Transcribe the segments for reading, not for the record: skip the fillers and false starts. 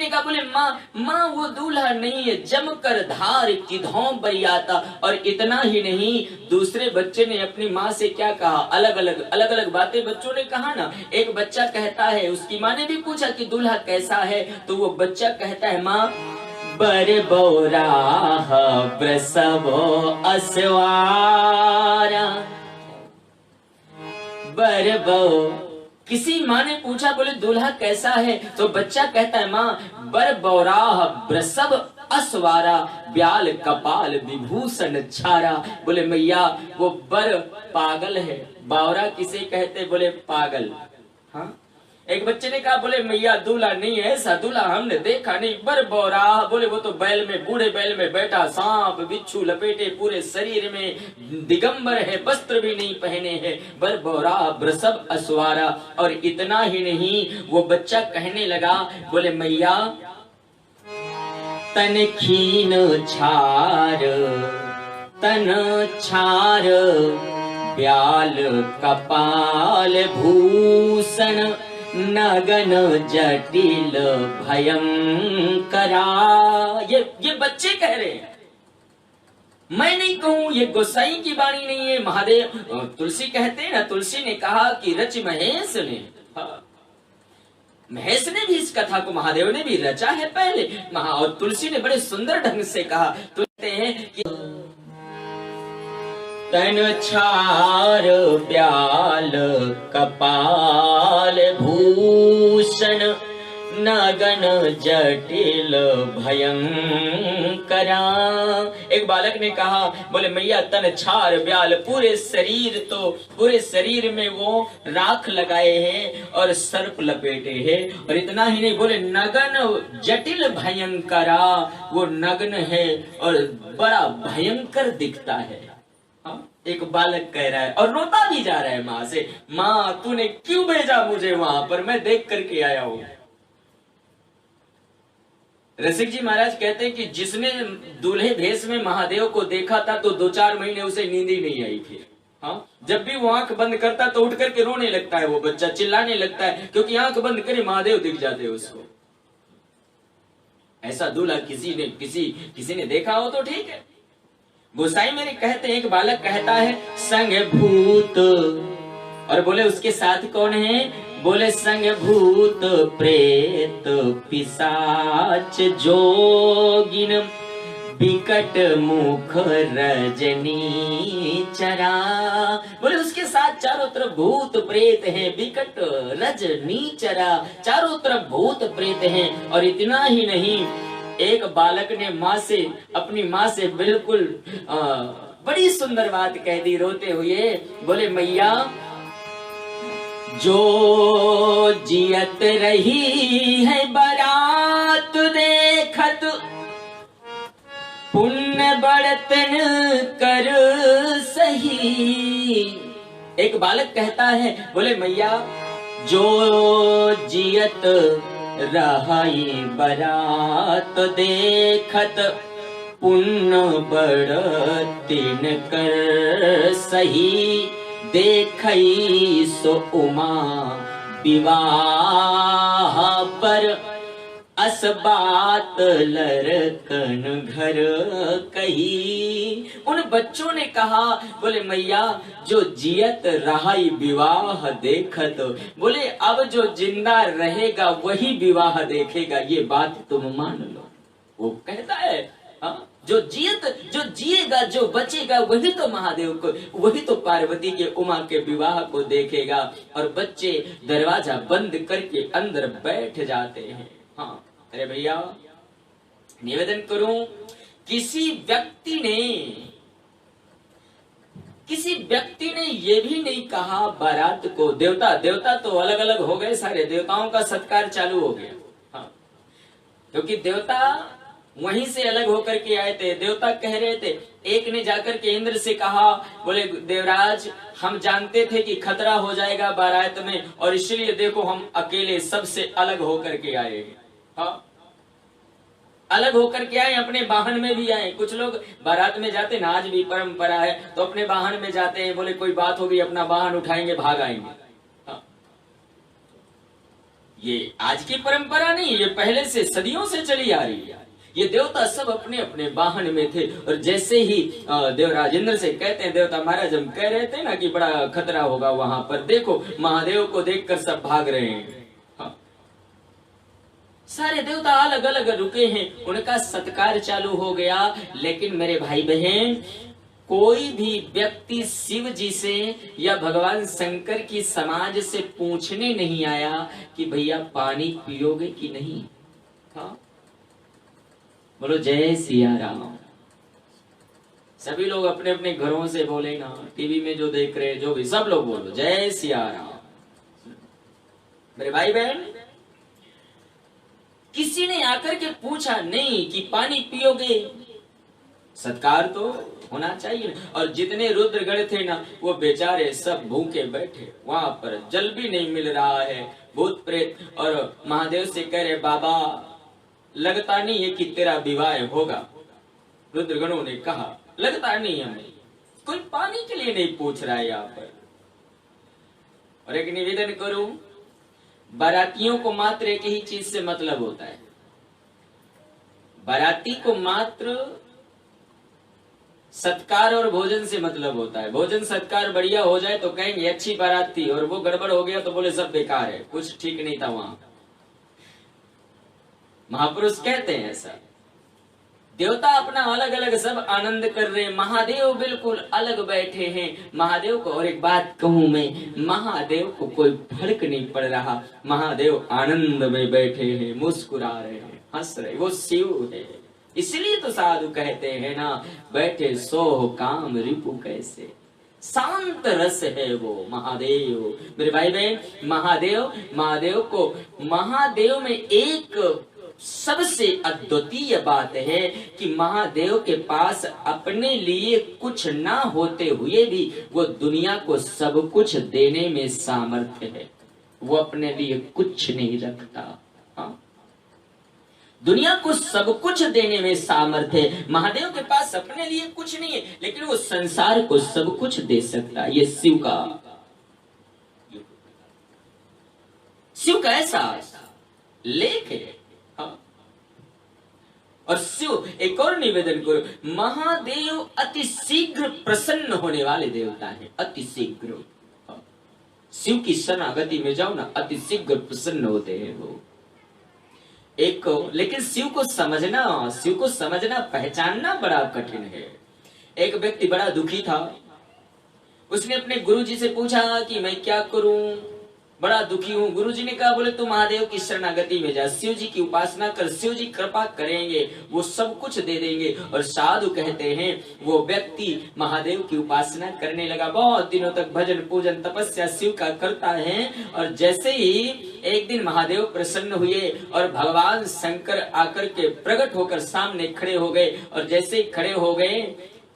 कहा, बोले माँ वो दूल्हा नहीं है, जमकर धार किधों बरियाता। और इतना ही नहीं, दूसरे बच्चे ने अपनी माँ से क्या कहा, अलग अलग बातें बच्चों ने कहा ना। एक बच्चा कहता है, उसकी माँ ने भी पूछा कि दूल्हा कैसा है, तो वो बच्चा कहता है, माँ बर बौराह प्रसवो असवारा। बर बो, किसी माँ ने पूछा, बोले दूल्हा कैसा है, तो बच्चा कहता है, माँ बर बौराह प्रसव असवारा, ब्याल कपाल विभूषण छारा। बोले मैया वो बर पागल है। बावरा किसे कहते, बोले पागल। हाँ, एक बच्चे ने कहा, बोले मैया दूल्हा नहीं है, ऐसा दूल्हा हमने देखा नहीं, बर बौराह। बोले वो तो बैल में, बूढ़े बैल में बैठा, सांप बिच्छू लपेटे पूरे शरीर में, दिगंबर है, वस्त्र भी नहीं पहने हैं, बर बौराह वृषभ असवारा। और इतना ही नहीं, वो बच्चा कहने लगा, बोले मैया तन खीन छार, तन छार, ब्याल कपाल भूषण, नगन जटिल भयंकरा। ये बच्चे कह रहे हैं, मैं नहीं कहूं, ये गोसाई की वाणी नहीं है। महादेव, तुलसी कहते हैं ना, तुलसी ने कहा कि रच महेश ने। हाँ, महेश ने भी इस कथा को, महादेव ने भी रचा है पहले। और तुलसी ने बड़े सुंदर ढंग से कहा। तो कहते हैं कि तन छार, ब्याल कपाल भूषण, नगन जटिल भयंकरा। एक बालक ने कहा, बोले मैया तन छार ब्याल, पूरे शरीर में वो राख लगाए हैं और सर्प लपेटे हैं। और इतना ही नहीं, बोले नगन जटिल भयंकरा, वो नग्न है और बड़ा भयंकर दिखता है। एक बालक कह रहा है और रोता भी जा रहा है माँ से, माँ तूने क्यों भेजा मुझे वहां पर, मैं देख करके आया हूं। रसिक जी महाराज कहते हैं कि जिसने दूल्हे भेष में महादेव को देखा था, तो 2-4 महीने उसे नींद ही नहीं आई थी। हाँ, जब भी वो आंख बंद करता तो उठ करके रोने लगता है, वो बच्चा चिल्लाने लगता है, क्योंकि आंख बंद करे महादेव दिख जाते हैं उसको। ऐसा दूल्हा किसी ने देखा हो तो ठीक है। गोसाई मेरे कहते हैं, एक बालक कहता है संग भूत, और बोले उसके साथ कौन है, बोले संग भूत प्रेत पिशाच जोगिन, बिकट मुख रजनी चरा। बोले उसके साथ चारों तरफ भूत प्रेत हैं, बिकट रजनी चरा, चारों तरफ भूत प्रेत हैं। और इतना ही नहीं, एक बालक ने अपनी माँ से बिल्कुल बड़ी सुंदर बात कह दी रोते हुए, बोले मैया जो जियत रही है बारात देखत, पुण्य बर्तन कर सही। एक बालक कहता है, बोले मैया जो जियत रहाई बरात देखत, पुण्य बड़तिन कर सही। देखई सो उमा विवाह पर, असबात लरकन घर कही। उन बच्चों ने कहा, बोले मैया जो जियत रहाई विवाह देखत, बोले अब जो जिंदा रहेगा वही विवाह देखेगा, ये बात तुम मान लो। वो कहता है, हाँ, जो जिएगा, जो बचेगा वही तो महादेव को, वही तो पार्वती के उमा के विवाह को देखेगा। और बच्चे दरवाजा बंद करके अंदर बैठ जाते हैं। हाँ, अरे भैया निवेदन करूं, किसी व्यक्ति ने ये भी नहीं कहा बारात को, देवता तो अलग अलग हो गए, सारे देवताओं का सत्कार चालू हो गया। हाँ, क्योंकि देवता वहीं से अलग होकर के आए थे। देवता कह रहे थे, एक ने जाकर के इंद्र से कहा, बोले देवराज हम जानते थे कि खतरा हो जाएगा बारात में, और इसलिए देखो हम अकेले सबसे अलग होकर के आए। हाँ, अलग होकर के आए, अपने वाहन में भी आए। कुछ लोग बारात में जाते ना, आज भी परंपरा है, तो अपने वाहन में जाते हैं, बोले कोई बात होगी अपना वाहन उठाएंगे भाग आएंगे। हाँ। ये आज की परंपरा नहीं, ये पहले से सदियों से चली आ रही है। ये देवता सब अपने अपने वाहन में थे, और जैसे ही देवराज इंद्र से कहते हैं, देवता महाराज हम कह रहे थे ना कि बड़ा खतरा होगा वहां पर, देखो महादेव को देखकर सब भाग रहे हैं। हाँ। सारे देवता अलग अलग रुके हैं, उनका सत्कार चालू हो गया। लेकिन मेरे भाई बहन, कोई भी व्यक्ति शिव जी से या भगवान शंकर की समाज से पूछने नहीं आया कि भैया पानी पियोगे कि नहीं। हाँ, बोलो जय सिया राम। सभी लोग अपने अपने घरों से बोले ना, टीवी में जो देख रहे जो भी सब लोग बोलो जय सिया राम। मेरे भाई बहन, किसी ने आकर के पूछा नहीं कि पानी पियोगे। सत्कार तो होना चाहिए। और जितने रुद्रगण थे ना, वो बेचारे सब भूखे बैठे, वहां पर जल भी नहीं मिल रहा है। भूत प्रेत और महादेव से कह रहे बाबा लगता नहीं है कि तेरा विवाह होगा। रुद्रगणों ने कहा लगता नहीं हमें, कोई पानी के लिए नहीं पूछ रहा है यहाँ पर। और एक निवेदन करूं, बारातियों को मात्र एक ही चीज से मतलब होता है। बाराती को मात्र सत्कार और भोजन से मतलब होता है। भोजन सत्कार बढ़िया हो जाए तो कहेंगे अच्छी बारात थी, और वो गड़बड़ हो गया तो बोले सब बेकार है, कुछ ठीक नहीं था वहां। महापुरुष कहते हैं ऐसा। देवता अपना अलग अलग सब आनंद कर रहे हैं, महादेव बिल्कुल अलग बैठे हैं। महादेव को और एक बात कहूं मैं, महादेव को कोई फर्क नहीं पड़ रहा। महादेव आनंद में बैठे हैं, मुस्कुरा रहे हैं, हंस रहे, वो शिव है। इसलिए तो साधु कहते हैं ना, बैठे सोह काम रिपु कैसे, शांत रस है वो महादेव। मेरे भाई बहन, महादेव को, महादेव में एक सबसे अद्वितीय बात है कि महादेव के पास अपने लिए कुछ ना होते हुए भी वो दुनिया को सब कुछ देने में सामर्थ्य है। वो अपने लिए कुछ नहीं रखता। हाँ? दुनिया को सब कुछ देने में सामर्थ्य है। महादेव के पास अपने लिए कुछ नहीं है, लेकिन वो संसार को सब कुछ दे सकता है। ये शिव का ऐसा लेख है। और शिव, एक और निवेदन करो, महादेव अति शीघ्र प्रसन्न होने वाले देवता है। अति शीघ्र शिव की शरणागति में जाओ ना, अति शीघ्र प्रसन्न होते हैं वो। लेकिन शिव को समझना पहचानना बड़ा कठिन है। एक व्यक्ति बड़ा दुखी था, उसने अपने गुरुजी से पूछा कि मैं क्या करूं, बड़ा दुखी हूँ। गुरुजी ने कहा, बोले तू महादेव की शरणागति में जा, शिव जी की उपासना कर, शिव जी कृपा करेंगे, वो सब कुछ दे देंगे। और साधु कहते हैं वो व्यक्ति महादेव की उपासना करने लगा, बहुत दिनों तक भजन पूजन तपस्या शिव का करता है। और जैसे ही एक दिन महादेव प्रसन्न हुए और भगवान शंकर आकर के प्रकट होकर सामने खड़े हो गए, और जैसे ही खड़े हो गए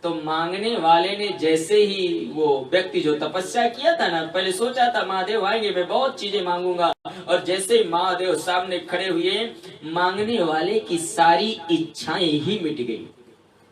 तो मांगने वाले ने, जैसे ही वो व्यक्ति जो तपस्या किया था ना, पहले सोचा था महादेव आएंगे मैं बहुत चीजें मांगूंगा, और जैसे ही महादेव सामने खड़े हुए, मांगने वाले की सारी इच्छाएं ही मिट गई,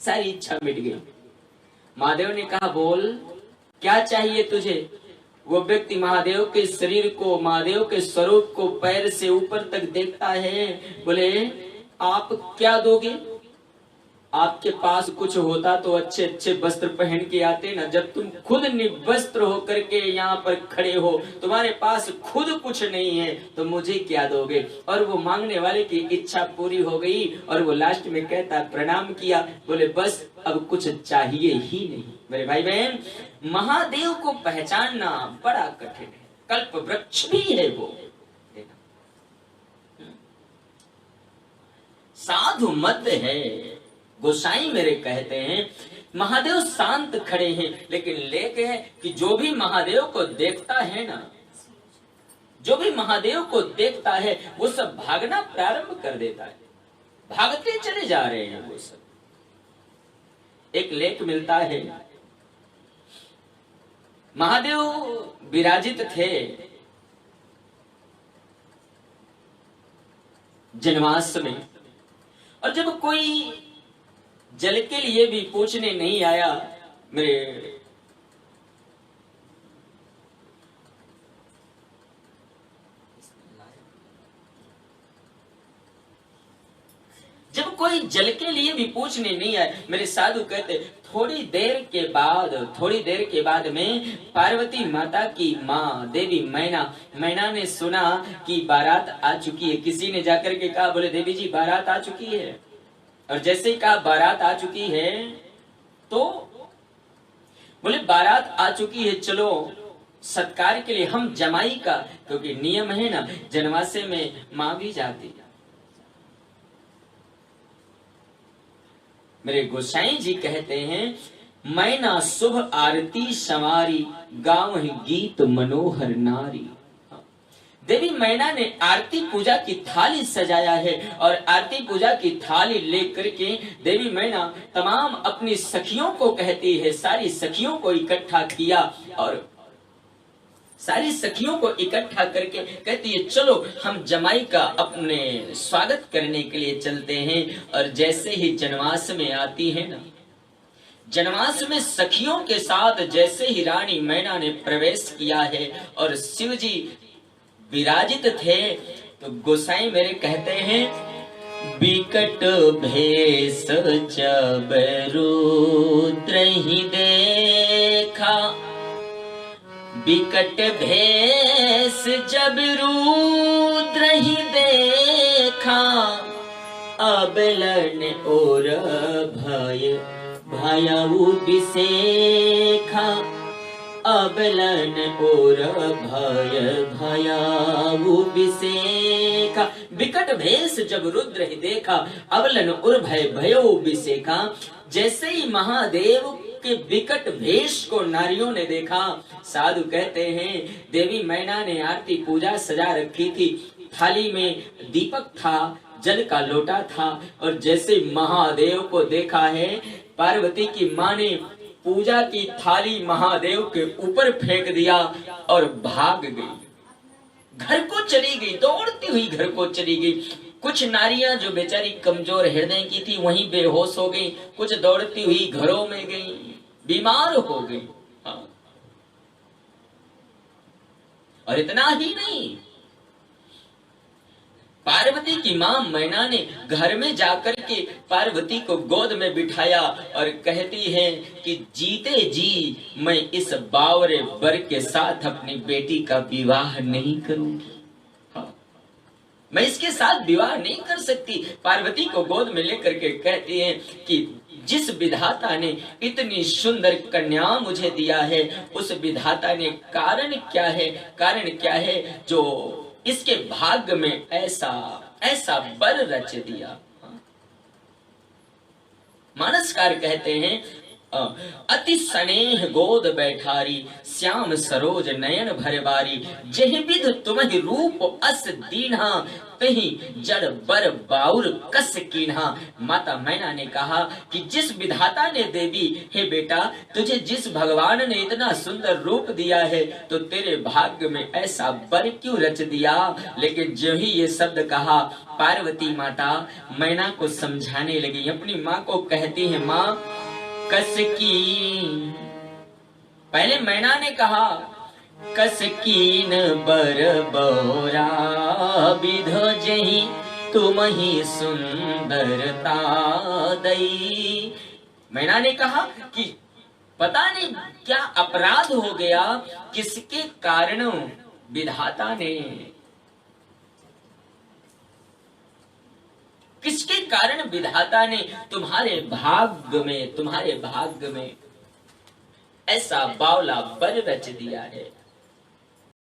सारी इच्छा मिट गई। महादेव ने कहा बोल क्या चाहिए तुझे। वो व्यक्ति महादेव के शरीर को, महादेव के स्वरूप को पैर से ऊपर तक देखता है, बोले आप क्या दोगे। आपके पास कुछ होता तो अच्छे अच्छे वस्त्र पहन के आते ना, जब तुम खुद निर्वस्त्र होकर के यहाँ पर खड़े हो, तुम्हारे पास खुद कुछ नहीं है तो मुझे क्या दोगे। और वो मांगने वाले की इच्छा पूरी हो गई, और वो लास्ट में कहता प्रणाम किया, बोले बस अब कुछ चाहिए ही नहीं। मेरे भाई बहन, महादेव को पहचानना बड़ा कठिन है, कल्प वृक्ष भी है वो। साधु मत है। गोसाई मेरे कहते हैं महादेव शांत खड़े हैं, लेकिन लेख है कि जो भी महादेव को देखता है ना, जो भी महादेव को देखता है वो सब भागना प्रारंभ कर देता है, भागते चले जा रहे हैं वो सब। एक लेख मिलता है, महादेव विराजित थे जनवास में, और जब कोई जल के लिए भी पूछने नहीं आया, मेरे कोई जल के लिए भी पूछने नहीं आए। मेरे साधु कहते थोड़ी देर के बाद में पार्वती माता की माँ देवी मैना ने सुना कि बारात आ चुकी है। किसी ने जाकर के कहा, बोले देवी जी बारात आ चुकी है। और जैसे ही कहा बारात आ चुकी है तो बोले बारात आ चुकी है, चलो सत्कार के लिए हम जमाई का, क्योंकि नियम है ना जनवासे में मां भी जाती। मेरे गोसाई जी कहते हैं, मैना शुभ आरती संवारी, गाँव गीत मनोहर नारी। देवी मैना ने आरती पूजा की थाली सजाया है और आरती पूजा की थाली लेकर के देवी मैना तमाम अपनी सखियों को कहती है, सारी सखियों को इकट्ठा किया और सारी सखियों को इकट्ठा करके कहती है चलो हम जमाई का अपने स्वागत करने के लिए चलते हैं। और जैसे ही जनवास में आती है ना, जनवास में सखियों के साथ जैसे ही रानी मैना ने प्रवेश किया है और शिव जी विराजित थे, तो गोसाई मेरे कहते हैं, बिकट भेष जब रुद्र ही देखा, बिकट भेष जब रुद्र ही देखा, अबलन और भयउ बिसेखा, अबलन और भयउ बिसेखा। बिकट भेष जब रुद्र ही देखा, अबलन और भयउ बिसेखा। जैसे ही महादेव के विकट भेष को नारियों ने देखा, साधु कहते हैं देवी मैना ने आरती पूजा सजा रखी थी, थाली में दीपक था, जल का लोटा था, और जैसे महादेव को देखा है, पार्वती की माँ ने पूजा की थाली महादेव के ऊपर फेंक दिया और भाग गई, घर को चली गई, दौड़ती हुई घर को चली गई। कुछ नारियां जो बेचारी कमजोर हृदय की थी वहीं बेहोश हो गई, कुछ दौड़ती हुई घरों में गई, बीमार हो गई। हाँ। और इतना ही नहीं, पार्वती की मां मैना ने घर में जाकर के पार्वती को गोद में बिठाया और कहती है कि जीते जी मैं इस बावरे वर के साथ अपनी बेटी का विवाह नहीं करूंगी। हाँ। मैं इसके साथ विवाह नहीं कर सकती। पार्वती को गोद में लेकर के कहती है कि जिस विधाता ने इतनी सुंदर कन्या मुझे दिया है, उस विधाता ने कारण क्या है जो इसके भाग्य में ऐसा बर रच दिया। मानसकार कहते हैं, अति स्नेह गोद बैठारी, श्याम सरोज नयन भरबारी, जहि विध तुम्हि रूप अस दीन्हा, तही जड़ बर बाउर कस कीन्हा। माता मैना ने कहा कि जिस विधाता ने देवी, हे बेटा तुझे जिस भगवान ने इतना सुंदर रूप दिया है, तो तेरे भाग्य में ऐसा बर क्यों रच दिया। लेकिन जो ही ये शब्द कहा, पार्वती माता मैना को समझाने लगी, अपनी माँ को कहती है, माँ कसकीन, पहले मैना ने कहा कसकीन बर बौरा, विधो जही तुम ही सुंदरता दई। मैना ने कहा कि पता नहीं क्या अपराध हो गया, किसके कारण विधाता ने, किसके कारण विधाता ने तुम्हारे भाग्य में ऐसा बावला बर रच दिया है।